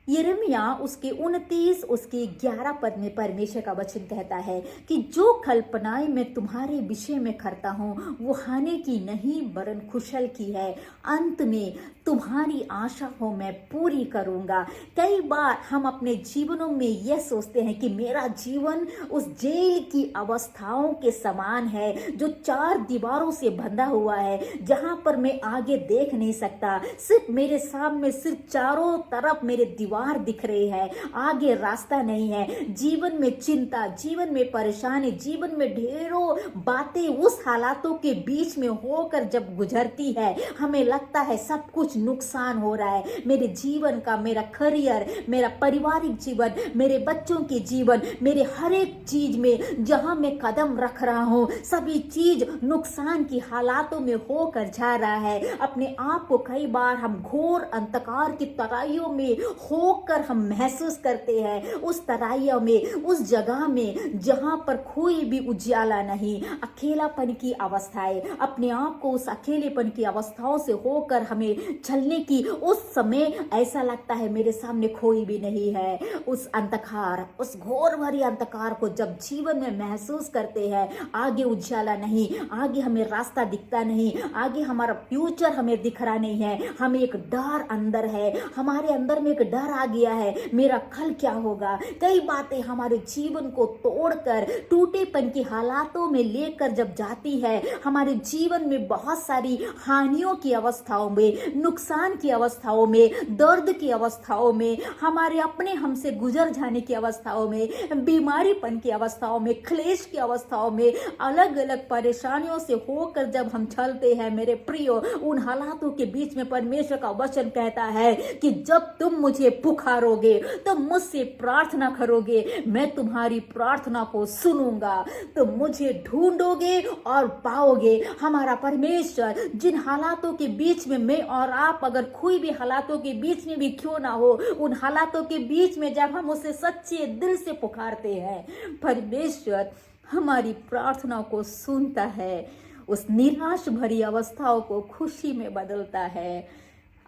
यिर्मयाह उसके 29 उसके 11 पद में परमेश्वर का वचन कहता है कि जो कल्पनाएं मैं तुम्हारे विषय में करता हूँ वो हानि की नहीं वरन कुशल की है। अंत में तुम्हारी आशा को मैं पूरी करूंगा। कई बार हम अपने जीवनों में यह सोचते हैं कि मेरा जीवन उस जेल की अवस्थाओं के समान है जो 4 दीवारों से बंधा हुआ है, जहां पर मैं आगे देख नहीं सकता। सिर्फ मेरे सामने सिर्फ चारों तरफ मेरे दीवार दिख रही है, आगे रास्ता नहीं है। जीवन में चिंता, जीवन में परेशानी, जीवन में ढेरों बातें उस हालातों के बीच में होकर जब गुजरती है, हमें लगता है सब कुछ नुकसान हो रहा है। मेरे जीवन का, मेरा करियर, मेरा पारिवारिक जीवन, मेरे बच्चों के जीवन, मेरे हर एक चीज में जहां मैं कदम रख रहा हूं सभी चीज नुकसान की हालातों में होकर जा रहा है। अपने आप को कई बार हम घोर अंधकार की तराइयों में होकर हम महसूस करते हैं। उस तराइयों में, उस जगह में जहां पर कोई भी उजाला नहीं, अकेलापन की अवस्थाएं, अपने आप को उस अकेलेपन की अवस्थाओं से होकर हमें चलने की उस समय ऐसा लगता है मेरे सामने कोई भी नहीं है। उस अंधकार, उस घोर भरी अंधकार को जब जीवन में महसूस करते हैं, आगे उजाला नहीं, आगे हमें रास्ता दिखता नहीं, आगे हमारा फ्यूचर हमें दिख रहा नहीं है, हमें एक डर अंदर है, हमारे अंदर में एक डर आ गया है, मेरा कल क्या होगा। कई बातें हमारे जीवन को तोड़कर टूटेपन की हालातों में लेकर जब जाती है, हमारे जीवन में बहुत सारी हानियों की अवस्थाओं में, नुकसान की अवस्थाओं में, दर्द की अवस्थाओं में, हमारे अपने हमसे गुजर जाने की अवस्थाओं में, बीमारीपन की अवस्थाओं में, क्लेश की अवस्थाओं में, अलग अलग परेशानियों से होकर जब हम चलते हैं मेरे प्रियो, उन हालातों के बीच में परमेश्वर का वचन कहता है कि जब तुम मुझे पुकारोगे, तुम मुझसे प्रार्थना करोगे, मैं तुम्हारी प्रार्थना को सुनूंगा, तुम मुझे ढूंढोगे और पाओगे। हमारा परमेश्वर जिन हालातों के बीच में मैं और आप, अगर कोई भी हालातों के बीच में भी क्यों ना हो, उन हालातों के बीच में जब हम उसे सच्चे दिल से पुकारते हैं, परमेश्वर हमारी प्रार्थना को सुनता है, उस निराश भरी अवस्थाओं को खुशी में बदलता है।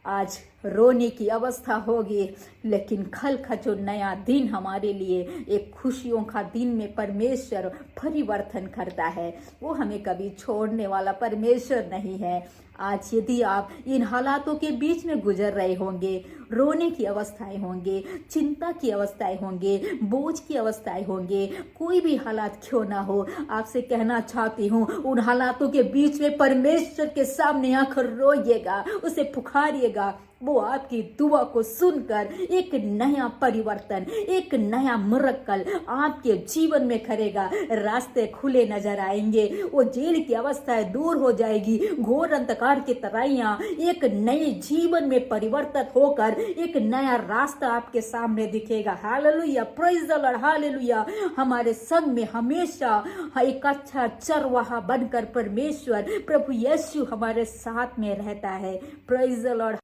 आज रोने की अवस्था होगी, लेकिन कल का जो नया दिन हमारे लिए एक खुशियों का दिन में परमेश्वर परिवर्तन करता है, वो हमें कभी छोड़ने वाला परमेश्वर नहीं है। आज यदि आप इन हालातों के बीच में गुजर रहे होंगे, रोने की अवस्थाएं होंगे, चिंता की अवस्थाएं होंगे, बोझ की अवस्थाएं होंगे, कोई भी हालात क्यों ना हो, आपसे कहना चाहती हूँ उन हालातों के बीच में परमेश्वर के सामने आकर रोइएगा, उसे पुकारिएगा। वो आपकी दुआ को सुनकर एक नया परिवर्तन, एक नया मिरेकल आपके जीवन में करेगा। रास्ते खुले नजर आएंगे, वो जेल की अवस्थाएं दूर हो जाएगी, घोर अंधकार की तराइयां एक नए जीवन में परिवर्तित होकर एक नया रास्ता आपके सामने दिखेगा। Hallelujah, praise the Lord, hallelujah. हमारे संग में हमेशा एक अच्छा चरवाहा बनकर परमेश्वर प्रभु यीशु हमारे साथ में रहता है। Praise the Lord.